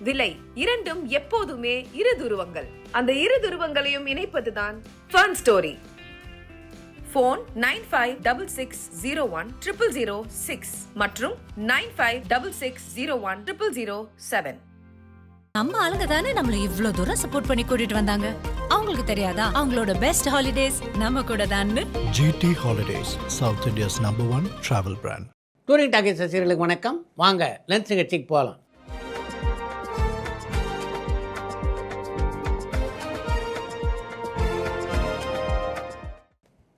விலை இரண்டும் எப்போதுமே இரு துருவங்கள். அந்த இரு துருவங்களையும் இணைப்பதுதான் ஃபன் ஸ்டோரி. போன் 9566010006 மற்றும் 9566010007. நம்ம ஆளுங்க தானே நம்மள இவ்ளோ தூரம் சப்போர்ட் பண்ணி கூட்டிட்டு வந்தாங்க. அவங்களுக்கு தெரியாதா அவங்களோட பெஸ்ட் ஹாலிடேஸ் நம்ம கூட தான்னு. GT Holidays, South India's #1 travel brand. Touring Talkies ரசிகர்களுக்கு வணக்கம். வாங்க லன்ச் நிகழ்ச்சிக்கு போகலாம்.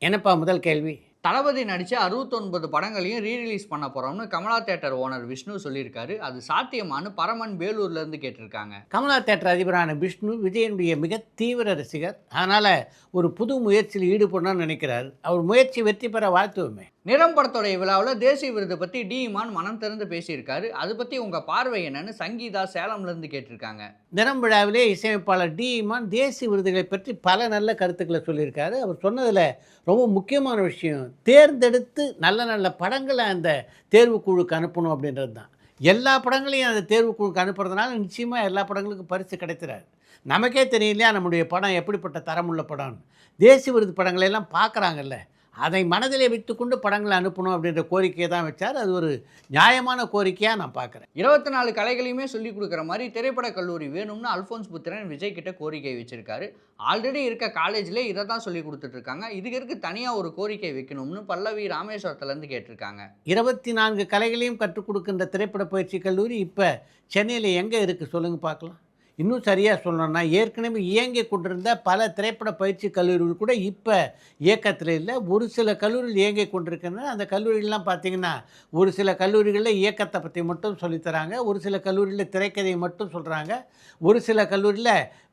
என்னப்பா முதல் கேள்வி? தளபதி நடித்த 69 படங்களையும் ரீரிலீஸ் பண்ண போகிறோம்னு கமலா தேட்டர் ஓனர் விஷ்ணு சொல்லியிருக்காரு. அது சாத்தியமானு பரமன் வேலூர்லேருந்து கேட்டிருக்காங்க. கமலா தேட்டர் அதிபரான விஷ்ணு விஜயனுடைய மிக தீவிர ரசிகர். அதனால் ஒரு புது முயற்சியில் ஈடுபடணும்னு நினைக்கிறார். அவர் முயற்சி வெற்றி பெற வாழ்த்துவோமே. நிறம் படத்தோடைய விழாவில் தேசிய விருது பற்றி டி இமான் மனம் திறந்து பேசியிருக்காரு. அது பற்றி உங்கள் பார்வை என்னன்னு சங்கீதா சேலம்லேருந்து கேட்டிருக்காங்க. நிறம் விழாவிலே இசையமைப்பாளர் டி இமான் தேசிய விருதுகளை பற்றி பல நல்ல கருத்துக்களை சொல்லியிருக்காரு. அவர் சொன்னதில் ரொம்ப முக்கியமான விஷயம், தேர்ந்தெடுத்து நல்ல நல்ல படங்களை அந்த தேர்வுக்குழுக்கு அனுப்பணும் அப்படின்றது தான். எல்லா படங்களையும் அந்த தேர்வுக்குழுக்கு அனுப்புறதுனால நிச்சயமாக எல்லா படங்களுக்கும் பரிசு கிடைக்கிறாரு. நமக்கே தெரியலையா நம்முடைய படம் எப்படிப்பட்ட தரமுள்ள படம்னு. தேசிய விருது படங்களெல்லாம் பார்க்குறாங்கல்ல, அதை மனதிலே வைத்துக்கொண்டு படங்களை அனுப்பணும் அப்படின்ற கோரிக்கையை தான் வச்சார். அது ஒரு நியாயமான கோரிக்கையாக நான் பார்க்குறேன். 24 கலைகளையுமே சொல்லிக் கொடுக்குற மாதிரி திரைப்பட கல்லூரி வேணும்னு அல்ஃபோன்ஸ் புத்திரன் விஜய் கிட்ட கோரிக்கை வச்சிருக்காரு. ஆல்ரெடி இருக்க காலேஜில் இதை தான் சொல்லி கொடுத்துட்ருக்காங்க. இதுக்கு தனியாக ஒரு கோரிக்கை வைக்கணும்னு பல்லவி ராமேஸ்வரத்துலேருந்து கேட்டிருக்காங்க. 24 கலைகளையும் கற்றுக் கொடுக்கின்ற திரைப்பட பயிற்சி கல்லூரி இப்போ சென்னையில் எங்கே இருக்குது சொல்லுங்கள் பார்க்கலாம். இன்னும் சரியாக சொல்லணும்னா ஏற்கனவே இயங்கி கொண்டிருந்த பல திரைப்பட பயிற்சி கல்லூரிகள் கூட இப்போ இயக்கத்தில் இல்லை. ஒரு சில கல்லூரிகள் இயங்கி கொண்டிருக்கின்றன. அந்த கல்லூரிகள்லாம் பார்த்திங்கன்னா ஒரு சில கல்லூரிகளில் இயக்கத்தை பற்றி மட்டும் சொல்லித்தராங்க, ஒரு சில கல்லூரிகளில் திரைக்கதையை மட்டும் சொல்கிறாங்க, ஒரு சில கல்லூரியில்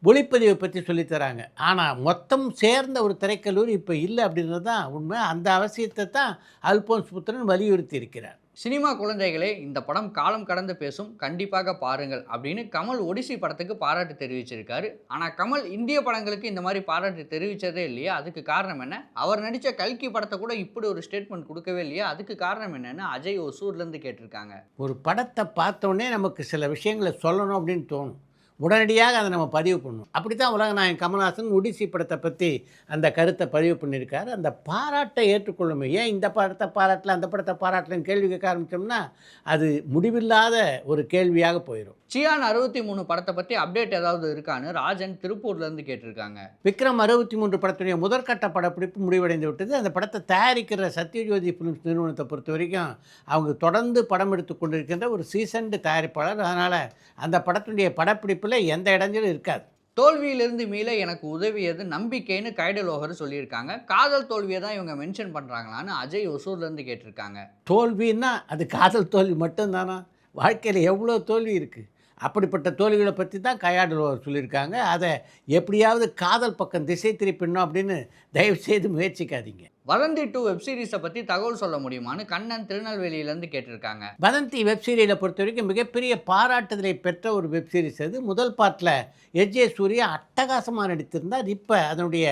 ஒளிப்பதிவை பற்றி சொல்லித்தராங்க. ஆனால் மொத்தம் சேர்ந்த ஒரு திரைக்கல்லூரி இப்போ இல்லை அப்படின்றது தான் உண்மை. அந்த அவசியத்தை தான் அல்போன்ஸ் புத்திரன் வலியுறுத்தி இருக்கிறார். சினிமா குழந்தைகளே, இந்த படம் காலம் கடந்து பேசும், கண்டிப்பாக பாருங்கள் அப்படின்னு கமல் ஒடிசி படத்துக்கு பாராட்டு தெரிவிச்சிருக்காரு. ஆனால் கமல் இந்திய படங்களுக்கு இந்த மாதிரி பாராட்டு தெரிவித்ததே இல்லையா? அதுக்கு காரணம் என்ன? அவர் நடித்த கல்கி படத்தை கூட இப்படி ஒரு ஸ்டேட்மெண்ட் கொடுக்கவே இல்லையா? அதுக்கு காரணம் என்னன்னு அஜய் ஒசூர்லேருந்து கேட்டிருக்காங்க. ஒரு படத்தை பார்த்தோன்னே நமக்கு சில விஷயங்களை சொல்லணும் அப்படின்னு தோணும். உடனடியாக அதை நம்ம பதிவு பண்ணணும். அப்படி தான் உலகநாயகன் கமல்ஹாசன் ஒடிசி படத்தை பற்றி அந்த கருத்தை பதிவு பண்ணியிருக்காரு. அந்த பாராட்டை ஏற்றுக்கொள்ளுமே. ஏன் இந்த படத்தை பாராட்டல அந்த படத்தை பாராட்டலன்னு கேள்வி கேட்க ஆரம்பித்தோம்னா அது முடிவில்லாத ஒரு கேள்வியாக போயிடும். சியான் 63 படத்தை பற்றி அப்டேட் ஏதாவது இருக்கான்னு ராஜன் திருப்பூர்லேருந்து கேட்டிருக்காங்க. விக்ரம் 63 படத்துடைய முதற்கட்ட படப்பிடிப்பு முடிவடைந்து விட்டது. அந்த படத்தை தயாரிக்கிற சத்யஜோதி ஃபிலிம்ஸ் நிறுவனத்தை பொறுத்த வரைக்கும் அவங்க தொடர்ந்து படம் எடுத்து கொண்டிருக்கின்ற ஒரு சீசன்டு தயாரிப்பாளர். அதனால் அந்த படத்துடைய படப்பிடிப்பில் எந்த இடைஞ்சலும் இருக்காது. தோல்வியிலிருந்து மீள எனக்கு உதவியது நம்பிக்கைன்னு கைடலோகர் சொல்லியிருக்காங்க. காதல் தோல்வியை தான் இவங்க மென்ஷன் பண்ணுறாங்களான்னு அஜய் ஒசூர்லேருந்து கேட்டிருக்காங்க. தோல்வின்னா அது காதல் தோல்வி மட்டும்தானா? வாழ்க்கையில் எவ்வளோ தோல்வி இருக்குது. அப்படிப்பட்ட தோல்விகளை பற்றி தான் கையாடலோகர் சொல்லியிருக்காங்க. அதை எப்படியாவது காதல் பக்கம் திசை திருப்பிடணும் அப்படின்னு தயவுசெய்து முயற்சிக்காதீங்க. வதந்தி 2 வெப்சீரிஸை பற்றி தகவல் சொல்ல முடியுமான்னு கண்ணன் திருநெல்வேலியிலேருந்து கேட்டிருக்காங்க. வதந்தி வெப்சீரிஸை பொறுத்த வரைக்கும் மிகப்பெரிய பாராட்டுதலை பெற்ற ஒரு வெப்சீரிஸ் அது. முதல் பார்ட்டில் எஸ்ஜே சூர்யா அட்டகாசமாக நடித்திருந்தார். இப்போ அதனுடைய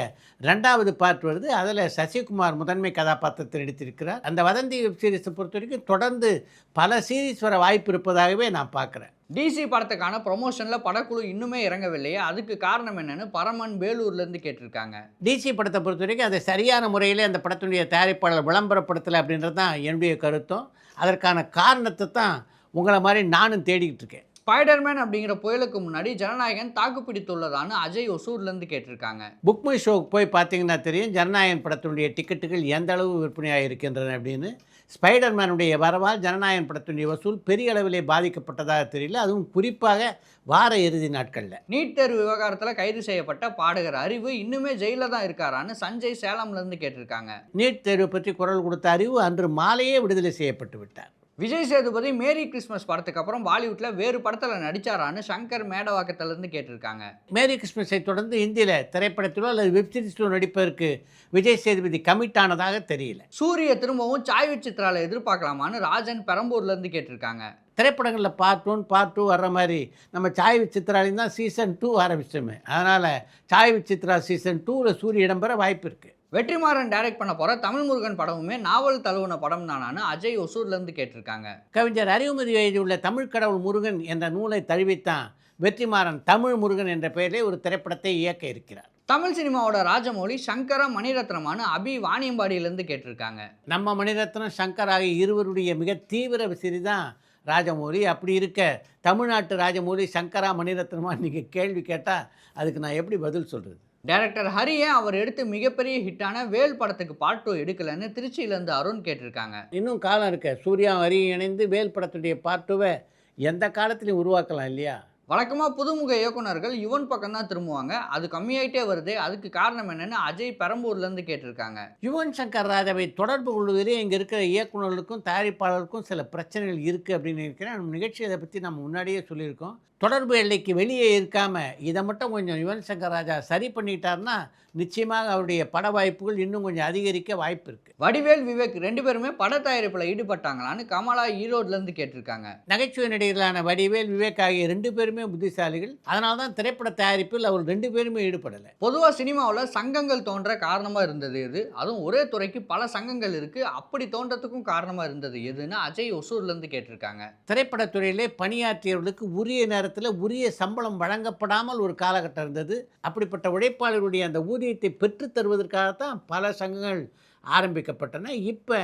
2வது பார்ட் வருது. அதில் சசிகுமார் முதன்மை கதாபாத்திரத்தில் நடித்திருக்கிறார். அந்த வதந்தி வெப்சீரிஸை பொறுத்த வரைக்கும் தொடர்ந்து பல சீரீஸ் வர வாய்ப்பு இருப்பதாகவே நான் பார்க்குறேன். டிசி படத்துக்கான ப்ரொமோஷனில் படக்குழு இன்னுமே இறங்கவில்லையே, அதுக்கு காரணம் என்னன்னு பரமன் வேலூர்லேருந்து கேட்டிருக்காங்க. டிசி படத்தை பொறுத்த வரைக்கும் அதை சரியான முறையில் அந்த படத்துடைய தயாரிப்பாளர் விளம்பரப்படுத்தலை அப்படின்றது தான் என்னுடைய கருத்தும். அதற்கான காரணத்தை தான் உங்களை மாதிரி நானும் தேடிக்கிட்டு இருக்கேன். ஸ்பைடர்மேன் அப்படிங்கிற புயலுக்கு முன்னாடி ஜனநாயகன் தாக்குப்பிடித்துள்ளதான்னு அஜய் ஒசூர்லேருந்து கேட்டிருக்காங்க. புக் மை ஷோக்கு போய் பார்த்தீங்கன்னா தெரியும் ஜனநாயகன் படத்தினுடைய டிக்கெட்டுகள் எந்த அளவு விற்பனையாக இருக்கின்றன அப்படின்னு. ஸ்பைடர்மேனுடைய வரவால் ஜனநாயகன் படத்தினுடைய வசூல் பெரிய அளவிலே பாதிக்கப்பட்டதாக தெரியல. அதுவும் குறிப்பாக வார இறுதி நாட்களில். நீட் தேர்வு விவகாரத்தில் கைது செய்யப்பட்ட பாடகர் அறிவு இன்னுமே ஜெயிலில் தான் இருக்காரான்னு சஞ்சய் சேலம்லேருந்து கேட்டிருக்காங்க. நீட் தேர்வு பற்றி குரல் கொடுத்த அறிவு அன்று மாலையே விடுதலை செய்யப்பட்டு விட்டார். விஜய் சேதுபதி மேரி கிறிஸ்மஸ் படத்துக்கு அப்புறம் பாலிவுட்டில் வேறு படத்தில் நடித்தாரான்னு சங்கர் மேடவாக்கத்திலேருந்து கேட்டிருக்காங்க. மேரி கிறிஸ்மஸை தொடர்ந்து இந்தியில் திரைப்படத்திலோ அல்லது வெப்சீரிஸிலோ நடிப்பதற்கு விஜய் சேதுபதி கமிட் ஆனதாக தெரியல. சூரிய திரும்பவும் சாய் சித்ராவில் எதிர்பார்க்கலாமான்னு ராஜன் பெரம்பூர்லேருந்து கேட்டிருக்காங்க. திரைப்படங்களில் பார்ட் 1 பார்ட் 2 வர்ற மாதிரி நம்ம சாய் சித்ராலையும் தான் சீசன் 2 ஆரம்பிச்சோமே. அதனால் சாய் சித்ரா சீசன் 2ல் சூரிய இடம்பெற வாய்ப்பு இருக்குது. வெற்றிமாறன் டைரக்ட் பண்ண போகிற தமிழ் முருகன் படமுமே நாவல் தழுவின படம் தானான்னு அஜய் ஒசூர்லேருந்து கேட்டிருக்காங்க. கவிஞர் அறிவுமதி எழுதியுள்ள தமிழ் கடவுள் முருகன் என்ற நூலை தழுவித்தான் வெற்றிமாறன் தமிழ் முருகன் என்ற பெயரிலே ஒரு திரைப்படத்தை இயக்க இருக்கிறார். தமிழ் சினிமாவோட ராஜமௌழி சங்கரா மணிரத்னமான அபி வாணியம்பாடியிலேருந்து கேட்டிருக்காங்க. நம்ம மணிரத்னம் சங்கர் ஆகிய இருவருடைய மிக தீவிர விசிறி தான் ராஜமௌழி. அப்படி இருக்க தமிழ்நாட்டு ராஜமௌழி சங்கரா மணிரத்னமா நீங்கள் கேள்வி கேட்டால் அதுக்கு நான் எப்படி பதில் சொல்கிறது? டைரக்டர் ஹரியை அவர் எடுத்து மிகப்பெரிய ஹிட்டான வேல் படத்துக்கு பார்ட் 2 எடுக்கலன்னு திருச்சியிலேருந்து அருண் கேட்டிருக்காங்க. இன்னும் காலம் இருக்க. சூர்யா ஹரியும் இணைந்து வேல் படத்துடைய பார்ட் 2 எந்த காலத்துலையும் உருவாக்கலாம் இல்லையா? வழக்கமாக புதுமுக இயக்குனர்கள் யுவன் பக்கம் தான் திரும்புவாங்க. அது கம்மியாயிட்டே வருது. அதுக்கு காரணம் என்னன்னு அஜய் பெரம்பூர்லேருந்து கேட்டிருக்காங்க. யுவன் சங்கர் ராஜாவை தொடர்பு கொள்வதிலே இங்கே இருக்கிற இயக்குநர்களுக்கும் தயாரிப்பாளருக்கும் சில பிரச்சனைகள் இருக்குது அப்படின்னு நினைக்கிறேன். நம்ம நிகழ்ச்சி இதை பற்றி நம்ம முன்னாடியே சொல்லியிருக்கோம். தொடர்பு எல்லைக்கு வெளியே இருக்காமல் இதை மட்டும் கொஞ்சம் யுவன் சங்கர் ராஜா சரி பண்ணிட்டார்னா நிச்சயமாக அவருடைய பட வாய்ப்புகள் இன்னும் கொஞ்சம் அதிகரிக்க வாய்ப்பு இருக்குது. வடிவேல் விவேக் 2 பேருமே பட தயாரிப்பில் ஈடுபட்டாங்களான்னு கமலா ஈரோட்லேருந்து கேட்டிருக்காங்க. நகைச்சுவை நடிகர்களான வடிவேல் விவேக் ஆகிய 2 பேருமே புத்திசாலிகள். அதனால தான் திரைப்பட தயாரிப்பில் அவர் 2 பேருமே ஈடுபடலை. பொதுவாக சினிமாவில் சங்கங்கள் தோன்ற காரணமாக இருந்தது எது? அதுவும் ஒரே துறைக்கு பல சங்கங்கள் இருக்குது. அப்படி தோன்றதுக்கும் காரணமாக இருந்தது எதுன்னு அஜய் ஒசூர்லேருந்து கேட்டிருக்காங்க. திரைப்படத்துறையிலே பணியாற்றியவர்களுக்கு உரிய நேரத்தில் உரிய சம்பளம் வழங்கப்படாமல் ஒரு காலகட்டம் இருந்தது. அப்படிப்பட்ட உழைப்பாளர்களுடைய அந்த ஊதியத்தை பெற்றுத் தருவதற்காகத்தான் பல சங்கங்கள் ஆரம்பிக்கப்பட்டன. இப்போ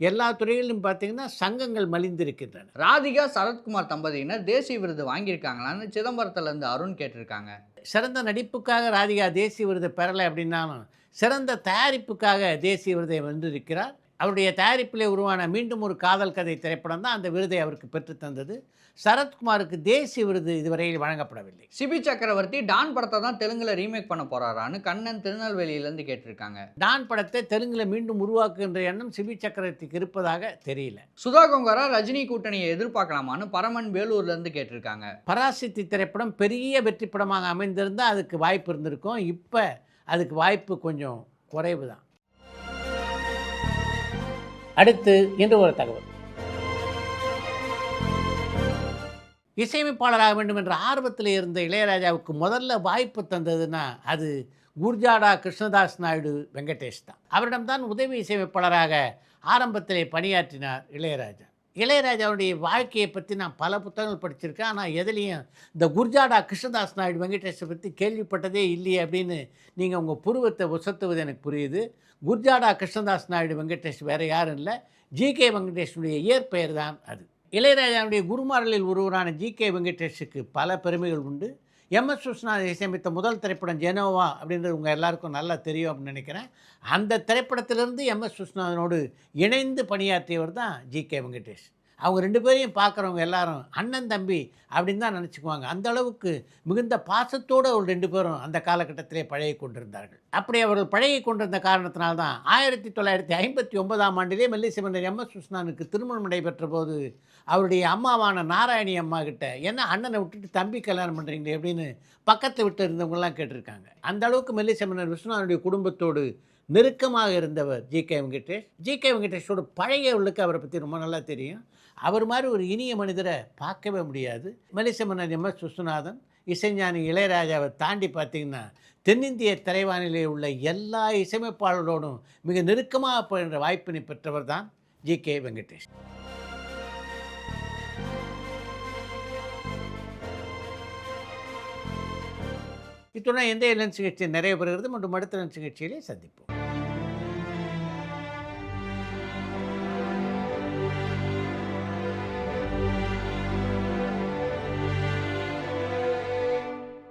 எல்லா துறைகளிலும் பார்த்தீங்கன்னா சங்கங்கள் மலிந்திருக்கின்றன. ராதிகா சரத்குமார் தம்பதியினர் தேசிய விருது வாங்கியிருக்காங்களான்னு சிதம்பரத்துலேருந்து அருண் கேட்டிருக்காங்க. சிறந்த நடிப்புக்காக ராதிகா தேசிய விருதை பெறலை அப்படின்னாலும் சிறந்த தயாரிப்புக்காக தேசிய விருதை வென்றிருக்கிறார். அவருடைய தயாரிப்பிலே உருவான மீண்டும் ஒரு காதல் கதை திரைப்படம் தான் அந்த விருதை அவருக்கு பெற்றுத்தந்தது. சரத்குமாருக்கு தேசிய விருது இதுவரையில் வழங்கப்படவில்லை. சிபி சக்கரவர்த்தி டான் படத்தை தான் தெலுங்குல ரீமேக் பண்ண போறாரான்னு கண்ணன் திருநெல்வேலியிலேருந்து கேட்டிருக்காங்க. டான் படத்தை தெலுங்கில் மீண்டும் உருவாக்குகின்ற எண்ணம் சிபி சக்கரவர்த்திக்கு இருப்பதாக தெரியல. சுதா கொங்கரா ரஜினி கூட்டணியை எதிர்பார்க்கலாமான்னு பரமன் வேலூர்லேருந்து கேட்டிருக்காங்க. பராசக்தி திரைப்படம் பெரிய வெற்றி படமாக அமைந்திருந்தால் அதுக்கு வாய்ப்பு இருந்திருக்கும். இப்போ அதுக்கு வாய்ப்பு கொஞ்சம் குறைவு தான். அடுத்து இன்று ஒரு தகவல். இசையமைப்பாளராக வேண்டும் என்ற ஆர்வத்தில் இருந்த இளையராஜாவுக்கு முதல்ல வாய்ப்பு தந்ததுன்னா அது குர்ஜாடா கிருஷ்ணதாஸ் நாயுடு வெங்கடேஷ் தான். அவரிடம்தான் உதவி இசையமைப்பாளராக ஆரம்பத்திலே பணியாற்றினார் இளையராஜா. இளையராஜாவுடைய வாழ்க்கையை பற்றி நான் பல புத்தகங்கள் படிச்சிருக்கேன். ஆனால் எதுலேயும் இந்த குர்ஜாடா கிருஷ்ணதாஸ் நாயுடு வெங்கடேஷை பற்றி கேள்விப்பட்டதே இல்லையே அப்படின்னு நீங்கள் உங்கள் புருவத்தை உசத்துவது எனக்கு புரியுது. குர்ஜாடா கிருஷ்ணதாஸ் நாயுடு வெங்கடேஷ் வேறு யாரும் இல்லை, ஜி.கே. வெங்கடேஷனுடைய இயற்பெயர் தான் அது. இளையராஜாவுடைய குருமார்களில் ஒருவரான ஜி.கே. வெங்கடேஷுக்கு பல பெருமைகள் உண்டு. எம்.எஸ். விஸ்வநாதன் இசையமைத்த முதல் திரைப்படம் ஜெனோவா அப்படின்றது உங்கள் எல்லாருக்கும் நல்லா தெரியும் அப்படின்னு நினைக்கிறேன். அந்த திரைப்படத்திலிருந்து எம்.எஸ். விஸ்வநாதனோடு இணைந்து பணியாற்றியவர் தான் ஜி.கே. வெங்கடேஷ். அவங்க 2 பேரையும் பார்க்குறவங்க எல்லாரும் அண்ணன் தம்பி அப்படின்னு தான் நினச்சிக்குவாங்க. அந்த அளவுக்கு மிகுந்த பாசத்தோடு அவர் 2 பேரும் அந்த காலகட்டத்திலே பழகி கொண்டிருந்தார்கள். அப்படி அவர்கள் பழகி கொண்டிருந்த காரணத்தினால்தான் 1959ஆம் ஆண்டிலே மெல்லிசை மன்னர் எம்.எஸ். விஸ்வநாதனுக்கு திருமணம் நடைபெற்ற போது அவருடைய அம்மாவான நாராயணி அம்மா கிட்ட என்ன அண்ணனை விட்டுட்டு தம்பி கல்யாணம் பண்ணுறீங்களே அப்படின்னு பக்கத்தை விட்டு இருந்தவங்களாம் கேட்டிருக்காங்க. அந்த அளவுக்கு மெல்லிசை மன்னர் விஸ்வநாதனுடைய குடும்பத்தோடு நெருக்கமாக இருந்தவர் ஜி.கே. வெங்கடேஷ். ஜி.கே. வெங்கடேஷோட பழையவர்களுக்கு அவரை பற்றி ரொம்ப நல்லா தெரியும். அவர் மாதிரி ஒரு இனிய மனிதரை பார்க்கவே முடியாது. மெல்லிசை மன்னர் எம்.எஸ். விஸ்வநாதன், இசைஞானி இளையராஜாவை தாண்டி பார்த்திங்கன்னா தென்னிந்திய திரைவானிலே உள்ள எல்லா இசையமைப்பாளர்களோடும் மிக நெருக்கமாக போகின்ற வாய்ப்பினை பெற்றவர் தான் ஜி.கே. வெங்கடேஷ். இத்துடன் எந்த லென்ஸ் நிகழ்ச்சி நிறைய பெறுகிறது மற்றும் அடுத்த லென்ஸ் நிகழ்ச்சியிலே சந்திப்போம்.